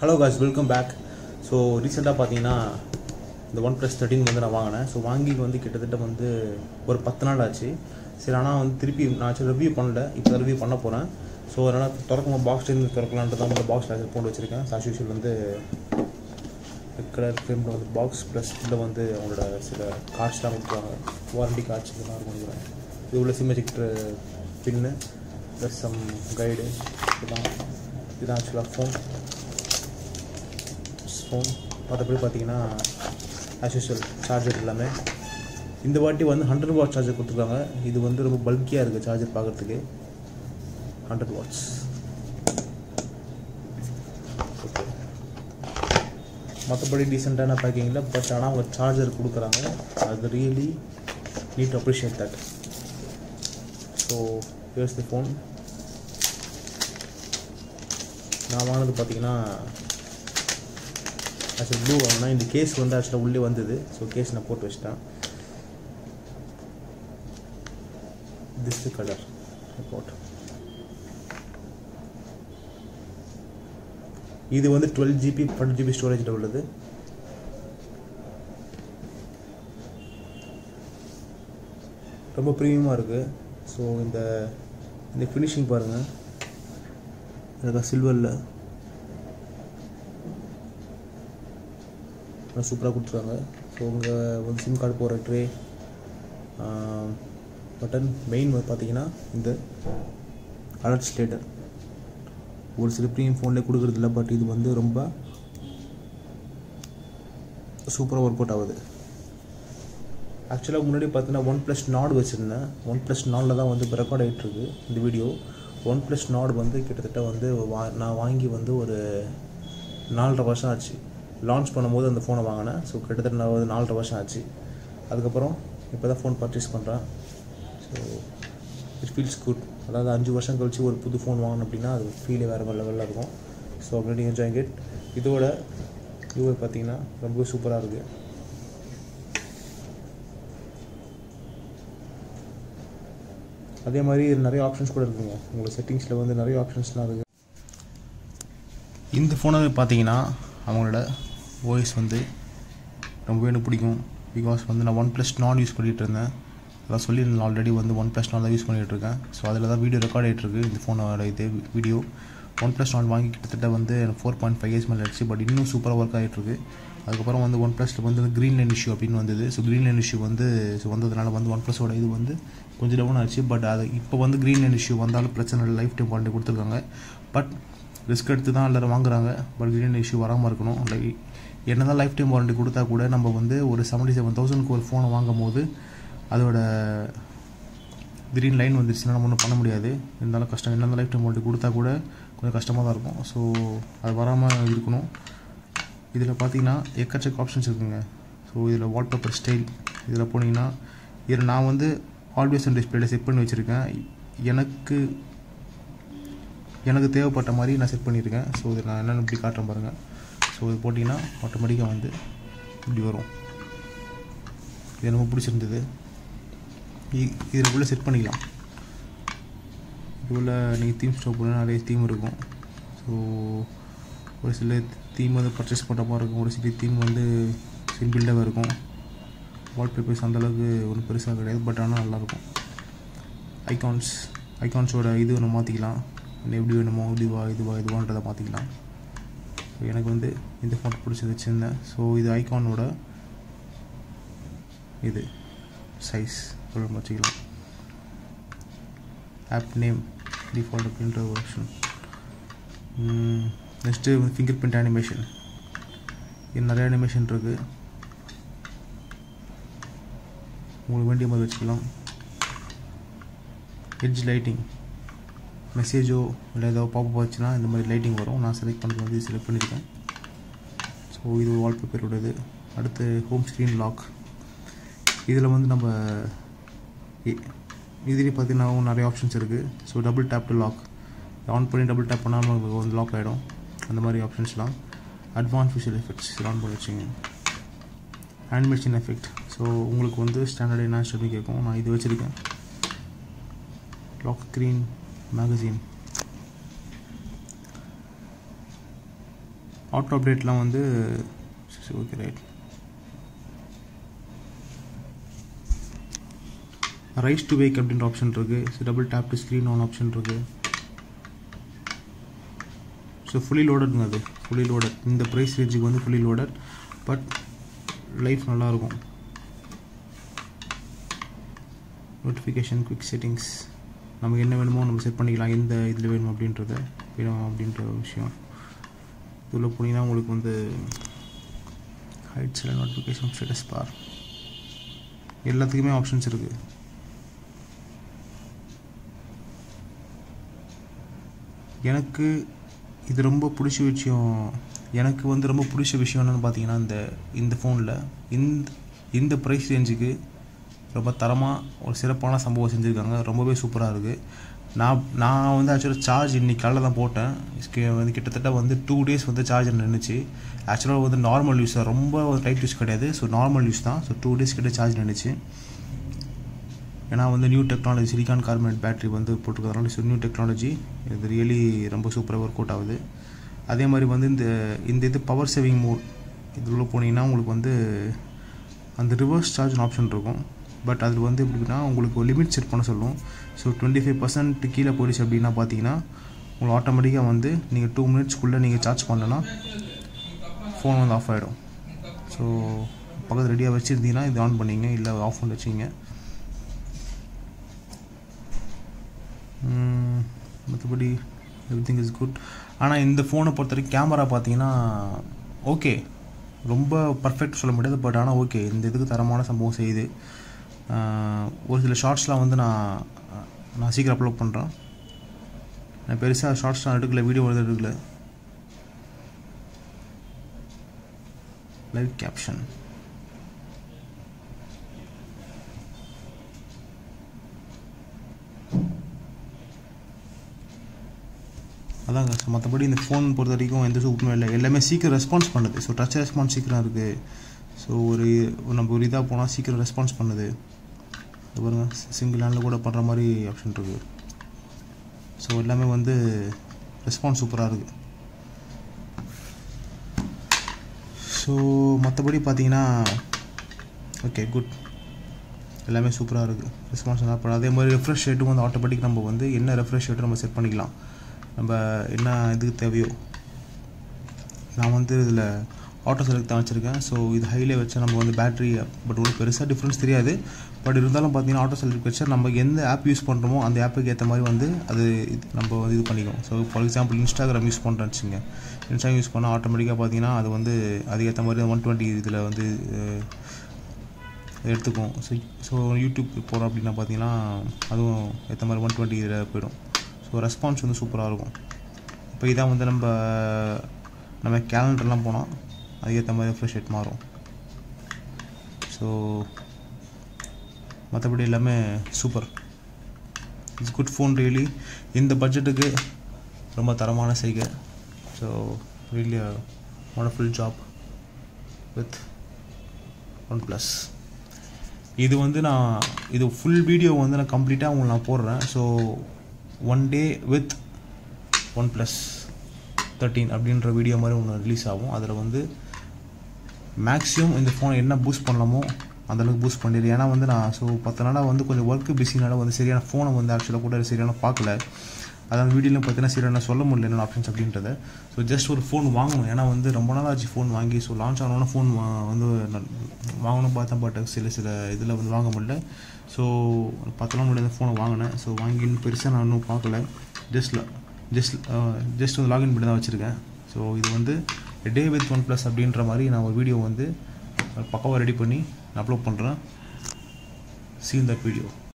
Hello guys, welcome back. So ரீசெண்டாக பார்த்தீங்கன்னா இந்த OnePlus 13 வந்து நான் வாங்கினேன். ஸோ வாங்கி வந்து கிட்டத்தட்ட வந்து ஒரு 10 நாள் ஆச்சு. சரி, ஆனால் வந்து திருப்பி நான் ரிவ்யூ பண்ணல, இப்போ ரிவ்யூ பண்ண போகிறேன். ஸோ அதனால் திறக்கும் பாக்ஸ்லேருந்து திறக்கலான்ட்டு தான் வந்து பாக்ஸில் போட்டு வச்சுருக்கேன். ஆஸ் யூஷுவல் வந்து ரெட் கலர் ஃப்ரேமில் வந்து பாக்ஸ் ப்ளஸ் இதில் வந்து அவங்களோட சில கார்ட்ஸ்லாம் கொடுக்குறாங்க, வாரண்டி கார்ட்ஸ் இதெல்லாம் கொடுக்குறேன். இது உள்ள சிம்மேஜிக்டர் பின்னு ப்ளஸ் சம் கைடு இதுதான் ஆக்சுவலாக ஃபோன். மற்றபடி பார்த்தீங்கன்னா ஆஸ் யூஷுவல் சார்ஜர் எல்லாமே இந்த வாட்டி வந்து 100 வாட் சார்ஜர் கொடுத்துருக்காங்க. இது வந்து ரொம்ப பல்கியாக இருக்குது சார்ஜர் பார்க்குறதுக்கு. 100 வாட்ஸ். ஓகே, மற்றபடி டீசெண்டான பேக்கிங்கில், பட் ஆனால் அவங்க சார்ஜர் கொடுக்குறாங்க. அது really need to appreciate that. So here's the phone. நான் வாங்கினது பார்த்தீங்கன்னா ஆக்சுவலி ப்ளூ வாங்கினா, இந்த கேஸ் வந்து ஆக்சுவலாக உள்ளே வந்தது. ஸோ கேஸ் நான் போட்டு வச்சிட்டேன். திஸ் கலர் போட்டு இது வந்து 12 GB 10 GB ஸ்டோரேஜில் உள்ளது. ரொம்ப ப்ரீமியமாக இருக்குது. ஸோ இந்த ஃபினிஷிங் பாருங்கள், எனக்கு சில்வரில் சூப்பராக கொடுத்துருக்காங்க. ஸோ உங்கள் வந்து சிம் கார்டு போகிற ட்ரே பட்டன் மெயின் வந்து பார்த்தீங்கன்னா இந்த அலர்ட் ஸ்டேட்டர் ஒரு சில ப்ரீமியம் ஃபோன்லேயே கொடுக்குறதில்ல, பட் இது வந்து ரொம்ப சூப்பராக ஒர்க் அவுட் ஆகுது. ஆக்சுவலாக முன்னாடி பார்த்தீங்கன்னா OnePlus Nord வச்சுருந்தேன். OnePlus Nordல தான் வந்து இப்போ ரெக்கார்ட் ஆகிட்டுருக்கு இந்த வீடியோ. OnePlus Nord வந்து கிட்டத்தட்ட வந்து நான் வாங்கி வந்து ஒரு 4.5 வருஷம் ஆச்சு. லான்ச் பண்ணும்போது அந்த ஃபோனை வாங்கினேன். ஸோ கிட்டத்தட்ட நான் 4.5 வருஷம் ஆச்சு. அதுக்கப்புறம் இப்போ தான் ஃபோன் பர்ச்சேஸ் பண்ணுறேன். So it feels good. அதாவது 5 வருஷம் கழிச்சு ஒரு புது ஃபோன் வாங்கணும் அப்படின்னா அது ஃபீலே வேறு லெவலில் இருக்கும். So already enjoying it. இதோட யூஐ பார்த்தீங்கன்னா ரொம்ப சூப்பராக இருக்குது. அதே மாதிரி நிறைய ஆப்ஷன்ஸ் கூட இருக்குங்க. உங்களோட செட்டிங்ஸில் வந்து நிறைய ஆப்ஷன்ஸ்லாம் இருக்குது. இந்த ஃபோனை பார்த்தீங்கன்னா அவங்களோட வாய்ஸ் வந்து ரொம்பவே எனக்கு பிடிக்கும். பிகாஸ் வந்து நான் OnePlus Nord யூஸ் பண்ணிகிட்டு இருந்தேன். அதான் சொல்லியிருந்தேன் ஆல்ரெடி வந்து OnePlus Nord தான் யூஸ் பண்ணிகிட்டு இருக்கேன். ஸோ அதில் தான் வீடியோ ரெக்கார்ட் ஆகிட்டுருக்கு. இந்த ஃபோனோட இது வீடியோ OnePlus Nord வாங்கி கிட்டத்தட்ட வந்து 4.5 years மேலே ஆயிடுச்சு. பட் இன்னும் சூப்பராக ஒர்க் ஆகிட்டுருக்கு. அதுக்கப்புறம் வந்து OnePlusல வந்து க்ரீன் லைன் இஷ்யூ அப்படின்னு வந்தது. ஸோ க்ரீன் லைன் இஷ்யூ வந்து வந்ததுனால வந்து OnePlusோட இது வந்து கொஞ்சம் டவுன் ஆச்சு. பட் அது இப்போ வந்து க்ரீன் லைன் இஷ்யூ வந்தாலும் பிரச்சனை இல்லை, லைஃப் டைம் வாரண்டி கொடுத்துருக்காங்க. பட் ரிஸ்க் எடுத்து தான் எல்லோரும் வாங்குறாங்க. பட் க்ரீன் லைன் இஷ்யூ வராமல் இருக்கணும். என்ன தான் லைஃப் டைம் வாரண்டி கொடுத்தா கூட நம்ம வந்து ஒரு 77,000க்கு ஒரு ஃபோனை வாங்கும் போது அதோட க்ரீன் லைன் வந்துருச்சுன்னா நம்ம ஒன்றும் பண்ண முடியாது. இருந்தாலும் கஷ்டம். என்ன தான் லைஃப் டைம் வாரண்டி கொடுத்தா கூட கொஞ்சம் கஷ்டமாக தான் இருக்கும். ஸோ அது வராமல் இருக்கணும். இதில் பார்த்தீங்கன்னா எக்கச்சக்க ஆப்ஷன்ஸ் இருக்குங்க. ஸோ இதில் வால்பேப்பர் ஸ்டைல் இதில் போனீங்கன்னா இதில் நான் வந்து ஆல்வேஸ் ஆன் டிஸ்பிளேல செட் பண்ணி வச்சுருக்கேன். எனக்கு தேவைப்பட்ட மாதிரி நான் செட் பண்ணியிருக்கேன். ஸோ இதில் நான் என்னென்னு இப்படி காட்டுறேன் பாருங்கள். ஸோ இது போட்டிங்கன்னா ஆட்டோமேட்டிக்காக வந்து இப்படி வரும். இது ரொம்ப பிடிச்சிருந்தது. இதில் உள்ள செட் பண்ணிக்கலாம். இதுக்குள்ள நீங்கள் தீம் ஸ்டாப் பண்ணால் நிறைய தீம் இருக்கும். ஸோ ஒரு சில தீம் வந்து பர்ச்சேஸ் பண்ணுற மாதிரி இருக்கும், ஒரு சில தீம் வந்து சிம்பிள்டாக இருக்கும். வால்பேப்பர்ஸ் அந்தளவுக்கு ஒன்றும் பெருசாக கிடையாது, பட் ஆனால் நல்லாயிருக்கும். ஐகான்ஸோட இது ஒன்று மாற்றிக்கலாம். எப்படி வேணுமோ இதுவான்றதை மாற்றிக்கலாம். ஸோ எனக்கு வந்து இந்த ஃபோன் பிடிச்சது வச்சுருந்தேன். ஸோ இது ஐகானோட இது சைஸ் வச்சுக்கலாம். ஆப் நேம் டிஃபால்ட் அப்படின்ற ஒரு option. Next finger print animation. இது நிறைய அனிமேஷன் இருக்குது, உங்களுக்கு வேண்டிய மாதிரி வச்சுக்கலாம். எட்ஜ் லைட்டிங், மெசேஜோ இல்லை ஏதோ பாப்பப் ஆச்சுன்னா இந்த மாதிரி லைட்டிங் வரும். நான் செலக்ட் பண்ணுறது வந்து செலக்ட் பண்ணியிருக்கேன். ஸோ இது வால்பேப்பரோடது. அடுத்து ஹோம் ஸ்க்ரீன் லாக். இதில் வந்து நம்ம இதுலேயும் பார்த்தீங்கன்னா நிறைய ஆப்ஷன்ஸ் இருக்குது. So double tap to log, on பண்ணி டபுள் டேப் பண்ணால் நமக்கு வந்து லாக் ஆகிடும். அந்த மாதிரி ஆப்ஷன்ஸ்லாம். அட்வான்ஸ் விஷுவல் எஃபெக்ட்ஸ் ஆன் பண்ணி வச்சுங்க. Animation effect. ஸோ உங்களுக்கு வந்து ஸ்டாண்டர்ட் என்ஹான்ஸ்ட் அப்படின்னு கேட்கும். நான் இது வச்சுருக்கேன். Lock screen magazine. ஆட்டோ அப்டேட்லாம் வந்து okay right. Raise to wake அப்படின்ற ஆப்ஷன் இருக்குது. So double tap to screen on option இருக்குது. ஸோ ஃபுல்லி லோடட்ங்க, அது ஃபுல்லி லோடட். இந்த ப்ரைஸ் ரேஞ்சுக்கு வந்து ஃபுல்லி லோடட். பட் லைஃப் நல்லாயிருக்கும். நோட்டிஃபிகேஷன், குவிக் செட்டிங்ஸ், நமக்கு என்ன வேணுமோ நம்ம செட் பண்ணிக்கலாம். எந்த இதில் வேணும் அப்படின்ற விஷயம். இதில் போனீங்கன்னா உங்களுக்கு வந்து ஹைட்ஸில் நோட்டிஃபிகேஷன், ஸ்டேட்டஸ் பார், எல்லாத்துக்குமே ஆப்ஷன்ஸ் இருக்குது. எனக்கு இது ரொம்ப பிடிச்ச விஷயம். எனக்கு வந்து ரொம்ப பிடிச்ச விஷயம் என்னென்னு பார்த்தீங்கன்னா, இந்த ஃபோனில் இந்த ப்ரைஸ் ரேஞ்சுக்கு ரொம்ப தரமாக ஒரு சிறப்பான சம்பவம் செஞ்சுருக்காங்க. ரொம்பவே சூப்பராக இருக்குது. நான் வந்து ஆக்சுவலாக சார்ஜ் இன்றைக்கி காலையில் தான் போட்டேன். வந்து கிட்டத்தட்ட வந்து 2 days வந்து சார்ஜர் நின்றுச்சு. ஆக்சுவலாக வந்து நார்மல் யூஸ் தான், ரொம்ப டைட் யூஸ் கிடையாது. ஸோ நார்மல் யூஸ் தான். ஸோ 2 days கிட்ட சார்ஜ் நின்றுச்சு. ஏன்னா வந்து new technology, silicon carbonate battery வந்து போட்டுக்கிறதுனால ஸோ நியூ டெக்னாலஜி இது ரியலி ரொம்ப சூப்பராக ஒர்க் அவுட் ஆகுது. அதே மாதிரி வந்து இது பவர் சேவிங் மோட் இதுக்குள்ளே போனீங்கன்னா உங்களுக்கு வந்து அந்த ரிவர்ஸ் சார்ஜ் ஆப்ஷன் இருக்கும். பட் அதில் வந்து எப்படின்னா உங்களுக்கு ஒரு லிமிட் செட் பண்ண சொல்லும். ஸோ 25% கீழே போயிடுச்சு அப்படின்னா பார்த்தீங்கன்னா உங்களுக்கு ஆட்டோமேட்டிக்காக வந்து நீங்கள் 2 minutesக்குள்ளே நீங்கள் சார்ஜ் பண்ணனா ஃபோன் வந்து ஆஃப் ஆகிடும். ஸோ பக்கத்தில் ரெடியாக வச்சுருந்தீங்கன்னா இது ஆன் பண்ணிங்க, இல்லை ஆஃப் பண்ணி வச்சிங்க. மற்றபடி எவ்ரிதிங் இஸ் குட். ஆனால் இந்த ஃபோனை பொறுத்த வரைக்கும் கேமரா பார்த்தீங்கன்னா ஓகே, ரொம்ப பர்ஃபெக்ட் சொல்ல முடியாது. பட் ஆனால் ஓகே, இந்த இதுக்கு தரமான சம்பவம் செய்யுது. ஒரு சில ஷார்ட்ஸ்லாம் வந்து நான் சீக்கிரம் அப்லோட் பண்ணுறேன். நான் பெருசாக ஷார்ட்ஸ்லாம் எடுக்கல, வீடியோ எடுக்கல. லைவ் கேப்ஷன், அதாங்க. ஸோ மற்றபடி இந்த ஃபோன் பொறுத்த வரைக்கும் எந்த சூப்பருமே இல்லை. எல்லாமே சீக்கிரம் ரெஸ்பான்ஸ் பண்ணுது. ஸோ டச் ரெஸ்பான்ஸ் சீக்கிரம் இருக்குது. ஸோ நம்ம ஒரு இதாக போனால் சீக்கிரம் ரெஸ்பான்ஸ் பண்ணுது. பாருங்க, சிங்கிள் ஹேண்டில் கூட பண்ணுற மாதிரி ஆப்ஷன் இருக்குது. ஸோ எல்லாமே வந்து ரெஸ்பான்ஸ் சூப்பராக இருக்குது. ஸோ மற்றபடி பார்த்தீங்கன்னா ஓகே குட், எல்லாமே சூப்பராக இருக்குது. ரெஸ்பான்ஸ் நல்லா பண்ண. அதே மாதிரி ரெஃப்ரெஷ் ரேட்டும் வந்து ஆட்டோமேட்டிக் நம்ம வந்து என்ன ரெஃப்ரெஷ் ரேட்டும் நம்ம செட் பண்ணிக்கலாம். நம்ம என்ன இதுக்கு தேவையோ. நான் வந்து இதில் ஆட்டோ செலக்ட் தான் வச்சுருக்கேன். ஸோ இது ஹைலே வச்சா நம்ம வந்து பேட்ரி பட் ஒரு பெருசாக டிஃப்ரென்ஸ் தெரியாது. பட் இருந்தாலும் பார்த்தீங்கன்னா ஆட்டோ செலக்ட் வச்சா நம்ம எந்த ஆப் யூஸ் பண்ணுறோமோ அந்த ஆப்புக்கு ஏற்ற மாதிரி வந்து அது நம்ம வந்து இது பண்ணிக்கும். So for example Instagram use பண்ணுறேன்னு வச்சுங்க. இன்ஸ்டாகிராம் யூஸ் பண்ணால் ஆட்டோமேட்டிக்காக பார்த்தீங்கன்னா அது வந்து அதுக்கேற்ற மாதிரி 120 இதில் வந்து எடுத்துக்கும். ஸோ யூடியூப் போகிறோம் அப்படின்னா பார்த்தீங்கன்னா அதுவும் ஏற்ற மாதிரி 120 இதில் போயிடும். ஸோ ரெஸ்பான்ஸ் வந்து சூப்பராக இருக்கும். இப்போ இதான் வந்து நம்ம கேலண்டர்லாம் போனால் அதுக்கேற்ற மாதிரி ரெஃப்ரெஷ் ரேட் மாறும். ஸோ மற்றபடி எல்லாமே super. It's good phone really. இந்த பட்ஜெட்டுக்கு ரொம்ப தரமான செய்கை. So really wonderful job with OnePlus. இது வந்து இது ஃபுல் வீடியோ வந்து நான் கம்ப்ளீட்டாக உங்களுக்கு நான் போடுறேன். ஸோ 1 day with OnePlus 13 அப்படின்ற வீடியோ மாதிரி ஒன்று ரிலீஸ் ஆகும். அதில் வந்து மேக்ஸிமம் இந்த ஃபோனை என்ன பூஸ்ட் பண்ணலாமோ அந்தளவுக்கு பூஸ்ட் பண்ணிடுது. ஏன்னா வந்து நான் 10 நாளாக வந்து கொஞ்சம் ஒர்க்கு பிஸினால வந்து சரியான ஃபோனை வந்து ஆக்சுவலாக கூட சரியான பார்க்கல. அதாவது வீடியோவில் பார்த்தீங்கன்னா சரியான சொல்ல முடியல என்னென்ன ஆப்ஷன்ஸ் அப்படின்றத. ஸோ ஜஸ்ட் ஒரு ஃபோன் வாங்கணும். ஏன்னா வந்து ரொம்ப நாள் ஆச்சு ஃபோன் வாங்கி. ஸோ லான்ச் ஆனோன்னா ஃபோன் வந்து வாங்கணும் பார்த்தேன். பட் சில இதில் வந்து வாங்க முடியல. ஸோ 10 நாள் முடியாத ஃபோனை வாங்கினேன். ஸோ வாங்கி இன்னும் பெருசாக நான் இன்னும் பார்க்கல. ஜஸ்ட் வந்து லாகின் பண்ணி தான் வச்சுருக்கேன். ஸோ இது வந்து டே வித் OnePlus அப்படின்ற மாதிரி நான் ஒரு வீடியோ வந்து பக்காவாக ரெடி பண்ணி நான் அப்லோட் பண்ணுறேன். See in that video.